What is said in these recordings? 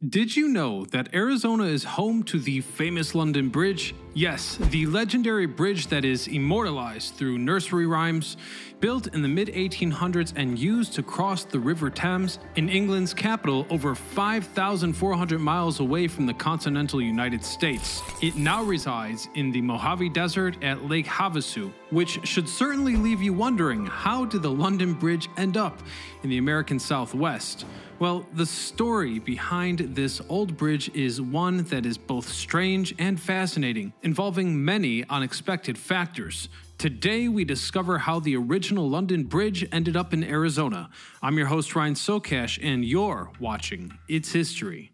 Did you know that Arizona is home to the famous London Bridge? Yes, the legendary bridge that is immortalized through nursery rhymes, built in the mid-1800s and used to cross the River Thames in England's capital over 5,400 miles away from the continental United States. It now resides in the Mojave Desert at Lake Havasu, which should certainly leave you wondering, how did the London Bridge end up in the American Southwest? Well, the story behind this old bridge is one that is both strange and fascinating, involving many unexpected factors. Today, we discover how the original London Bridge ended up in Arizona. I'm your host, Ryan Socash, and you're watching It's History.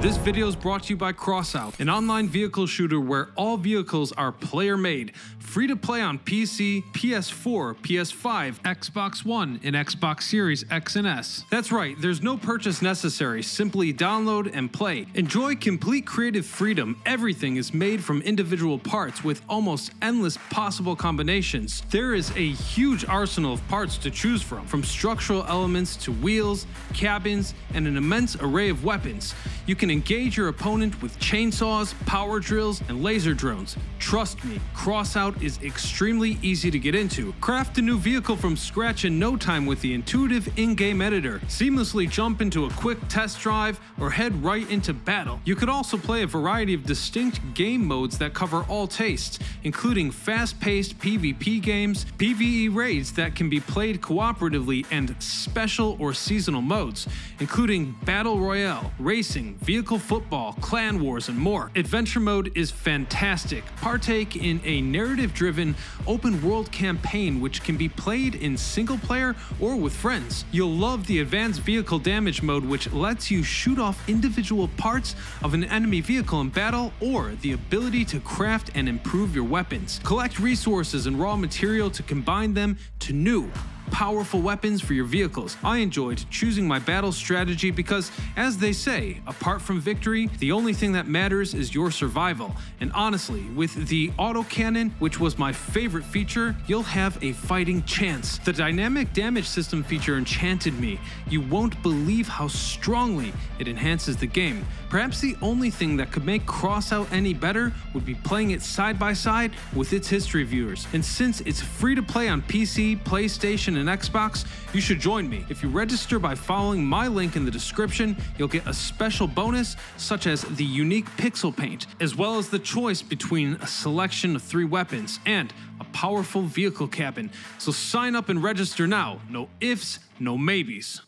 This video is brought to you by Crossout, an online vehicle shooter where all vehicles are player-made, free to play on PC, PS4, PS5, Xbox One, and Xbox Series X and S. That's right, there's no purchase necessary, simply download and play. Enjoy complete creative freedom. Everything is made from individual parts with almost endless possible combinations. There is a huge arsenal of parts to choose from structural elements to wheels, cabins, and an immense array of weapons. You can engage your opponent with chainsaws, power drills, and laser drones. Trust me, Crossout is extremely easy to get into. Craft a new vehicle from scratch in no time with the intuitive in-game editor. Seamlessly jump into a quick test drive or head right into battle. You could also play a variety of distinct game modes that cover all tastes, including fast-paced PvP games, PvE raids that can be played cooperatively, and special or seasonal modes, including Battle Royale, racing, vehicle football, clan wars, and more. Adventure mode is fantastic. Partake in a narrative-driven open-world campaign which can be played in single-player or with friends. You'll love the advanced vehicle damage mode, which lets you shoot off individual parts of an enemy vehicle in battle, or the ability to craft and improve your weapons. Collect resources and raw material to combine them to new, powerful weapons for your vehicles. I enjoyed choosing my battle strategy because, as they say, apart from victory, the only thing that matters is your survival. And honestly, with the autocannon, which was my favorite feature, you'll have a fighting chance. The dynamic damage system feature enchanted me. You won't believe how strongly it enhances the game. Perhaps the only thing that could make Crossout any better would be playing it side by side with its history viewers. And since it's free to play on PC, PlayStation, and Xbox, you should join me. If you register by following my link in the description, you'll get a special bonus such as the unique pixel paint, as well as the choice between a selection of 3 weapons and a powerful vehicle cabin. So sign up and register now. No ifs, no maybes.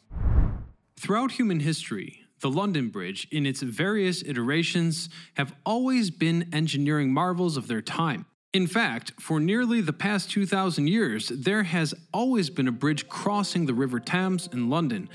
Throughout human history, the London Bridge, in its various iterations, have always been engineering marvels of their time. In fact, for nearly the past 2,000 years, there has always been a bridge crossing the River Thames in London.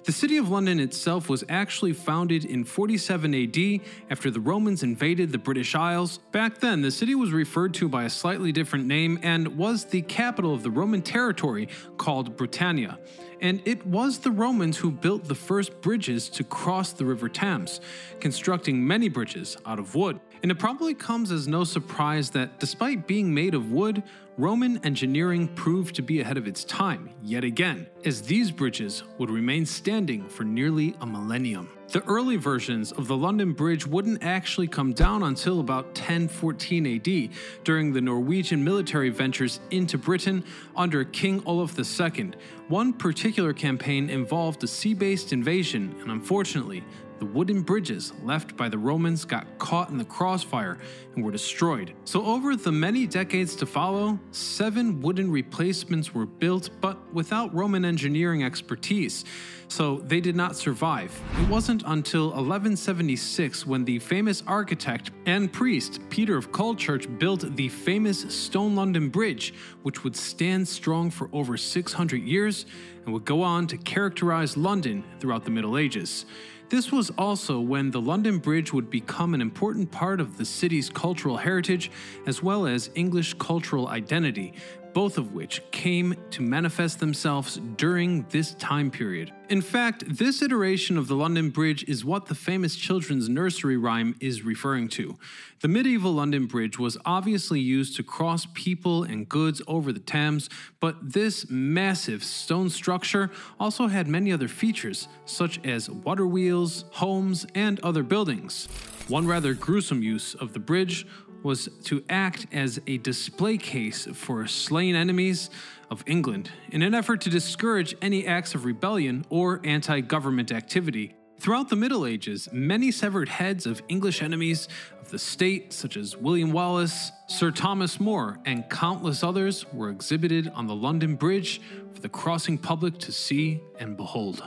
The city of London itself was actually founded in 47 AD after the Romans invaded the British Isles. Back then, the city was referred to by a slightly different name and was the capital of the Roman territory called Britannia. And it was the Romans who built the first bridges to cross the River Thames, constructing many bridges out of wood. And it probably comes as no surprise that despite being made of wood, Roman engineering proved to be ahead of its time, yet again, as these bridges would remain standing for nearly a millennium. The early versions of the London Bridge wouldn't actually come down until about 1014 AD, during the Norwegian military ventures into Britain under King Olaf II. One particular campaign involved a sea-based invasion, and unfortunately, the wooden bridges left by the Romans got caught in the crossfire and were destroyed. So over the many decades to follow, 7 wooden replacements were built, but without Roman engineering expertise, so they did not survive. It wasn't until 1176 when the famous architect and priest Peter of Colchurch built the famous Stone London Bridge, which would stand strong for over 600 years and would go on to characterize London throughout the Middle Ages. This was also when the London Bridge would become an important part of the city's cultural heritage as well as English cultural identity. both of which came to manifest themselves during this time period. In fact, this iteration of the London Bridge is what the famous children's nursery rhyme is referring to. The medieval London Bridge was obviously used to cross people and goods over the Thames, but this massive stone structure also had many other features, such as water wheels, homes, and other buildings. One rather gruesome use of the bridge was to act as a display case for slain enemies of England in an effort to discourage any acts of rebellion or anti-government activity. Throughout the Middle Ages, many severed heads of English enemies of the state, such as William Wallace, Sir Thomas More, and countless others, were exhibited on the London Bridge for the crossing public to see and behold.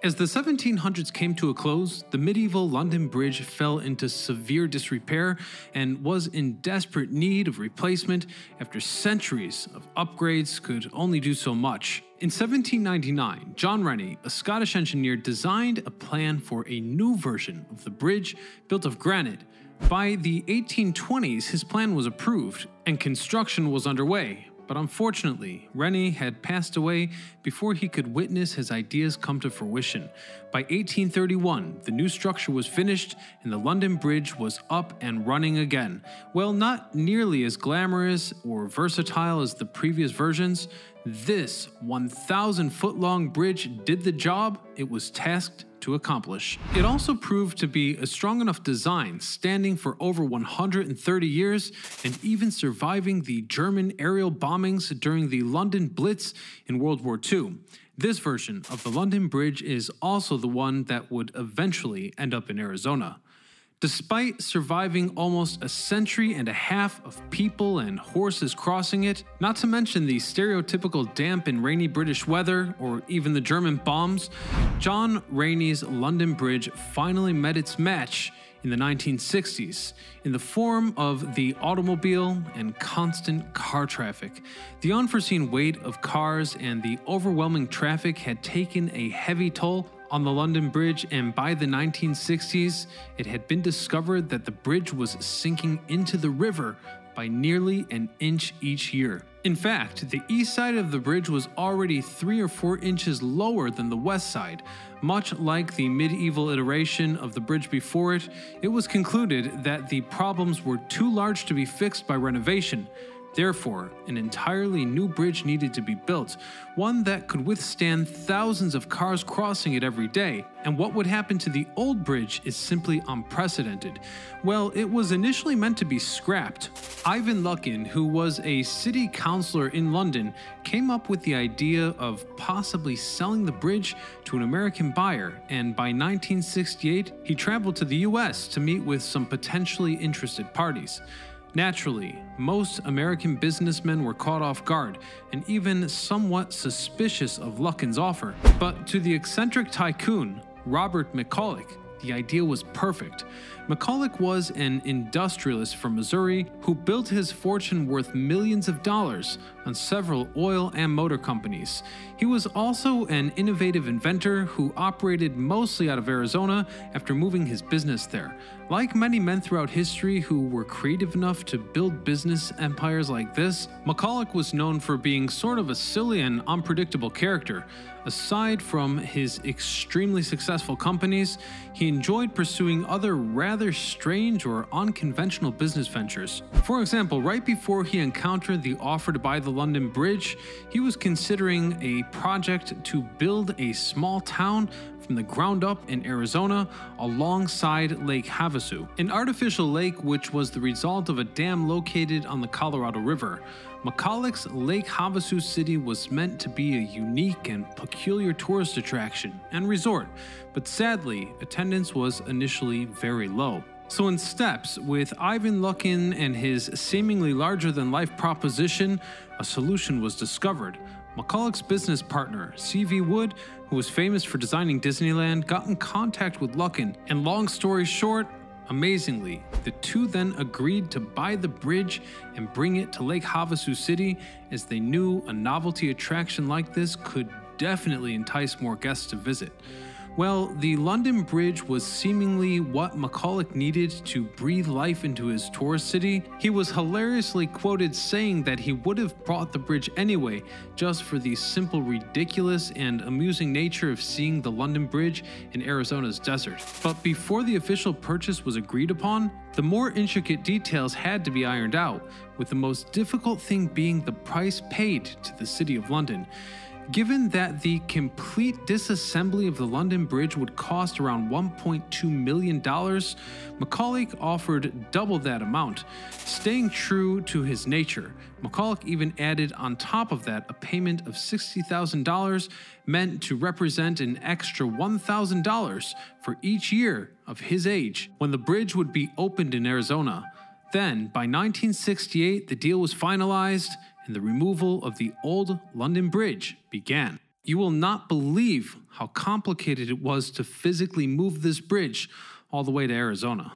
As the 1700s came to a close, the medieval London Bridge fell into severe disrepair and was in desperate need of replacement after centuries of upgrades could only do so much. In 1799, John Rennie, a Scottish engineer, designed a plan for a new version of the bridge built of granite. By the 1820s, his plan was approved and construction was underway. But unfortunately, Rennie had passed away before he could witness his ideas come to fruition. By 1831, the new structure was finished and the London Bridge was up and running again. While not nearly as glamorous or versatile as the previous versions, this 1,000-foot-long bridge did the job it was tasked to accomplish. It also proved to be a strong enough design, standing for over 130 years and even surviving the German aerial bombings during the London Blitz in World War II. This version of the London Bridge is also the one that would eventually end up in Arizona. Despite surviving almost a century and a half of people and horses crossing it, not to mention the stereotypical damp and rainy British weather, or even the German bombs, John Rennie's London Bridge finally met its match in the 1960s in the form of the automobile and constant car traffic. The unforeseen weight of cars and the overwhelming traffic had taken a heavy toll on the London Bridge, and by the 1960s, it had been discovered that the bridge was sinking into the river by nearly an inch each year. In fact, the east side of the bridge was already 3 or 4 inches lower than the west side. Much like the medieval iteration of the bridge before it, it was concluded that the problems were too large to be fixed by renovation. Therefore, an entirely new bridge needed to be built, one that could withstand thousands of cars crossing it every day. And what would happen to the old bridge is simply unprecedented. Well, it was initially meant to be scrapped. Ivan Lukin, who was a city councillor in London, came up with the idea of possibly selling the bridge to an American buyer, and by 1968, he traveled to the US to meet with some potentially interested parties. Naturally, most American businessmen were caught off guard and even somewhat suspicious of Lukin's offer. But to the eccentric tycoon, Robert McCulloch, the idea was perfect. McCulloch was an industrialist from Missouri who built his fortune worth millions of dollars on several oil and motor companies. He was also an innovative inventor who operated mostly out of Arizona after moving his business there. Like many men throughout history who were creative enough to build business empires like this, McCulloch was known for being sort of a silly and unpredictable character. Aside from his extremely successful companies, he enjoyed pursuing other rather strange or unconventional business ventures. For example, right before he encountered the offer to buy the London Bridge, he was considering a project to build a small town from the ground up in Arizona alongside Lake Havasu, an artificial lake which was the result of a dam located on the Colorado River. McCulloch's Lake Havasu City was meant to be a unique and peculiar tourist attraction and resort, but sadly, attendance was initially very low. So in steps, with Ivan Lukin and his seemingly larger-than-life proposition, a solution was discovered. McCulloch's business partner, C.V. Wood, who was famous for designing Disneyland, got in contact with Lukin, and long story short, amazingly, the two then agreed to buy the bridge and bring it to Lake Havasu City, as they knew a novelty attraction like this could definitely entice more guests to visit. Well, the London Bridge was seemingly what McCulloch needed to breathe life into his tourist city. He was hilariously quoted saying that he would have bought the bridge anyway, just for the simple, ridiculous, and amusing nature of seeing the London Bridge in Arizona's desert. But before the official purchase was agreed upon, the more intricate details had to be ironed out, with the most difficult thing being the price paid to the City of London. Given that the complete disassembly of the London Bridge would cost around $1.2 million, McCulloch offered double that amount. Staying true to his nature, McCulloch even added on top of that a payment of $60,000 meant to represent an extra $1,000 for each year of his age when the bridge would be opened in Arizona. Then, by 1968, the deal was finalized and the removal of the old London Bridge began. You will not believe how complicated it was to physically move this bridge all the way to Arizona.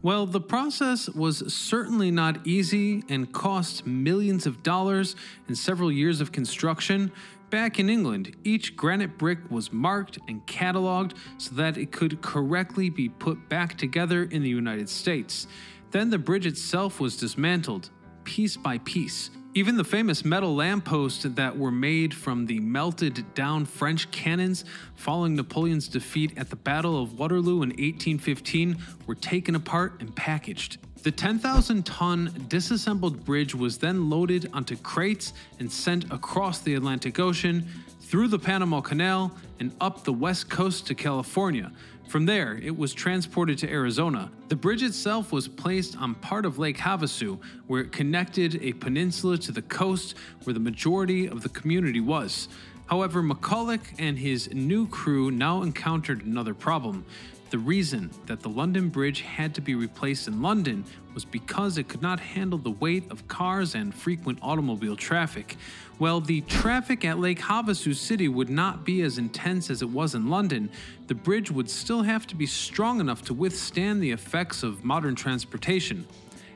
Well, the process was certainly not easy and cost millions of dollars and several years of construction. Back in England, each granite brick was marked and cataloged so that it could correctly be put back together in the United States. Then the bridge itself was dismantled, piece by piece. Even the famous metal lampposts that were made from the melted down French cannons following Napoleon's defeat at the Battle of Waterloo in 1815 were taken apart and packaged. The 10,000-ton disassembled bridge was then loaded onto crates and sent across the Atlantic Ocean, through the Panama Canal, and up the west coast to California. From there, it was transported to Arizona. The bridge itself was placed on part of Lake Havasu, where it connected a peninsula to the coast where the majority of the community was. However, McCulloch and his new crew now encountered another problem. The reason that the London Bridge had to be replaced in London was because it could not handle the weight of cars and frequent automobile traffic. While the traffic at Lake Havasu City would not be as intense as it was in London, the bridge would still have to be strong enough to withstand the effects of modern transportation.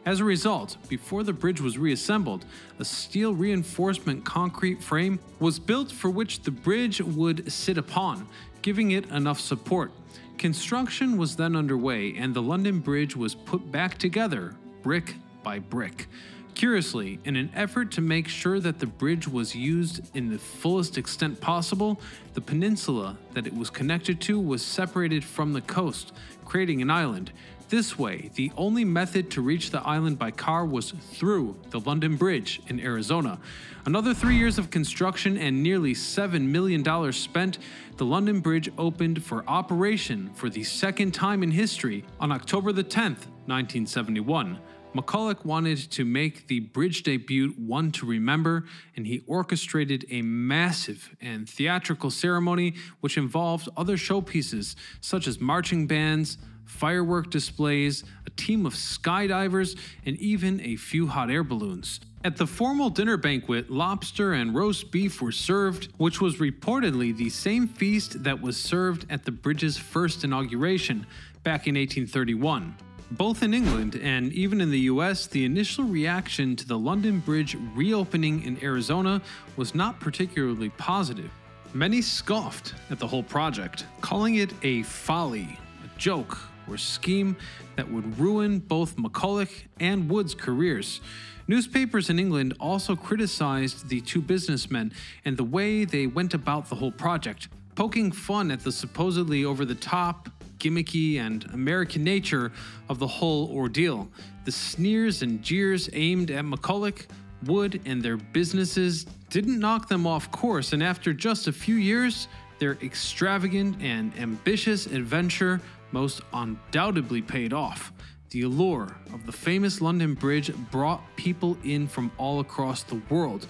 As a result, before the bridge was reassembled, a steel reinforcement concrete frame was built for which the bridge would sit upon, giving it enough support. Construction was then underway, and the London Bridge was put back together, brick by brick. Curiously, in an effort to make sure that the bridge was used in the fullest extent possible, the peninsula that it was connected to was separated from the coast, creating an island. This way, the only method to reach the island by car was through the London Bridge in Arizona. Another 3 years of construction and nearly $7 million spent, the London Bridge opened for operation for the second time in history on October the 10th, 1971. McCulloch wanted to make the bridge debut one to remember, and he orchestrated a massive and theatrical ceremony which involved other showpieces such as marching bands, firework displays, a team of skydivers, and even a few hot air balloons. At the formal dinner banquet, lobster and roast beef were served, which was reportedly the same feast that was served at the bridge's first inauguration back in 1831. Both in England and even in the US, the initial reaction to the London Bridge reopening in Arizona was not particularly positive. Many scoffed at the whole project, calling it a folly, a joke, or scheme that would ruin both McCulloch and Wood's careers. Newspapers in England also criticized the two businessmen and the way they went about the whole project, poking fun at the supposedly over-the-top, gimmicky, and American nature of the whole ordeal. The sneers and jeers aimed at McCulloch, Wood, and their businesses didn't knock them off course, and after just a few years, their extravagant and ambitious adventure most undoubtedly paid off. The allure of the famous London Bridge brought people in from all across the world.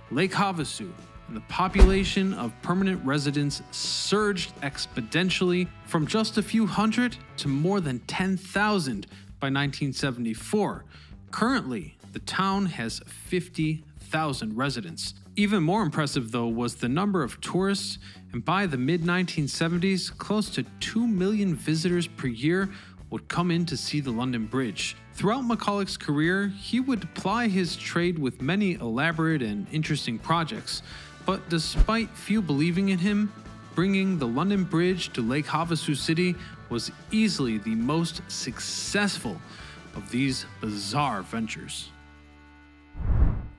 Lake Havasu and the population of permanent residents surged exponentially from just a few hundred to more than 10,000 by 1974. Currently, the town has 50,000 residents. Even more impressive, though, was the number of tourists, and by the mid-1970s, close to 2 million visitors per year would come in to see the London Bridge. Throughout McCulloch's career, he would ply his trade with many elaborate and interesting projects, but despite few believing in him, bringing the London Bridge to Lake Havasu City was easily the most successful of these bizarre ventures.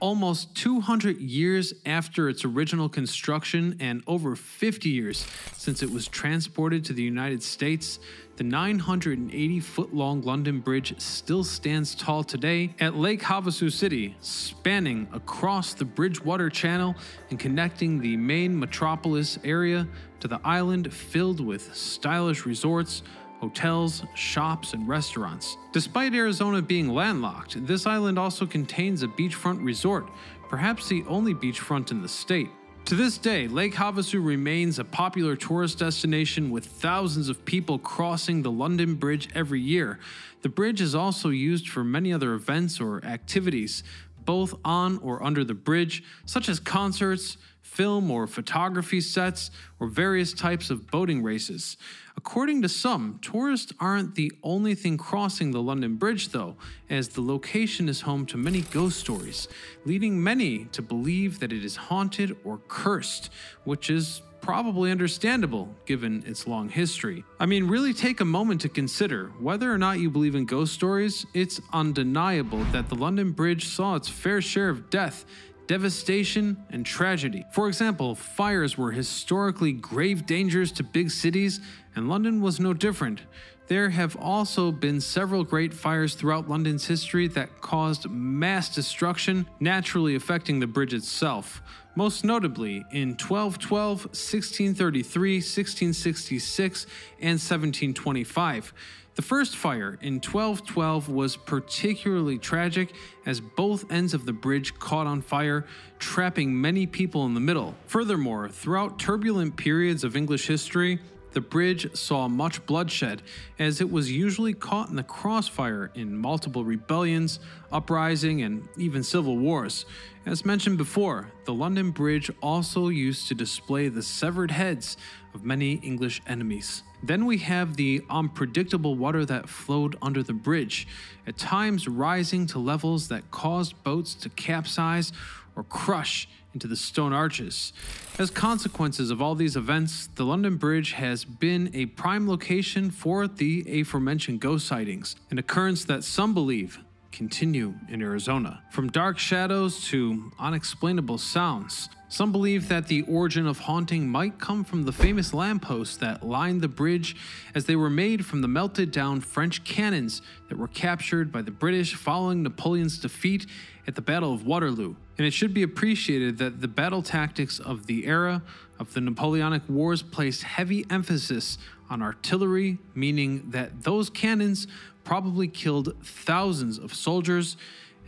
Almost 200 years after its original construction and over 50 years since it was transported to the United States, the 980-foot-long London Bridge still stands tall today at Lake Havasu City, spanning across the Bridgewater Channel and connecting the main metropolis area to the island filled with stylish resorts, hotels, shops, and restaurants. Despite Arizona being landlocked, this island also contains a beachfront resort, perhaps the only beachfront in the state. To this day, Lake Havasu remains a popular tourist destination with thousands of people crossing the London Bridge every year. The bridge is also used for many other events or activities, both on or under the bridge, such as concerts, film or photography sets, or various types of boating races. According to some, tourists aren't the only thing crossing the London Bridge though, as the location is home to many ghost stories, leading many to believe that it is haunted or cursed, which is probably understandable given its long history. I mean, really take a moment to consider whether or not you believe in ghost stories. It's undeniable that the London Bridge saw its fair share of death, devastation, and tragedy. For example, fires were historically grave dangers to big cities, and London was no different. There have also been several great fires throughout London's history that caused mass destruction, naturally affecting the bridge itself. Most notably in 1212, 1633, 1666, and 1725. The first fire in 1212 was particularly tragic as both ends of the bridge caught on fire, trapping many people in the middle. Furthermore, throughout turbulent periods of English history, the bridge saw much bloodshed, as it was usually caught in the crossfire in multiple rebellions, uprising, and even civil wars. As mentioned before, the London Bridge also used to display the severed heads of many English enemies. Then we have the unpredictable water that flowed under the bridge, at times rising to levels that caused boats to capsize or crush into the stone arches. As consequences of all these events, the London Bridge has been a prime location for the aforementioned ghost sightings, an occurrence that some believe continue in Arizona. From dark shadows to unexplainable sounds, some believe that the origin of haunting might come from the famous lampposts that lined the bridge, as they were made from the melted down French cannons that were captured by the British following Napoleon's defeat at the Battle of Waterloo. And it should be appreciated that the battle tactics of the era of the Napoleonic Wars placed heavy emphasis on artillery, meaning that those cannons probably killed thousands of soldiers,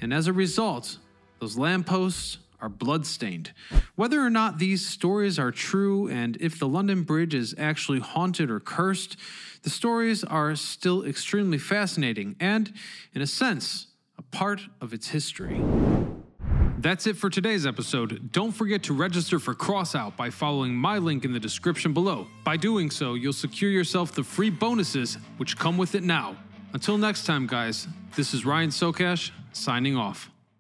and as a result, those lampposts are bloodstained. Whether or not these stories are true and if the London Bridge is actually haunted or cursed, the stories are still extremely fascinating and, in a sense, a part of its history. That's it for today's episode. Don't forget to register for Crossout by following my link in the description below. By doing so, you'll secure yourself the free bonuses which come with it now. Until next time, guys, this is Ryan Socash, signing off.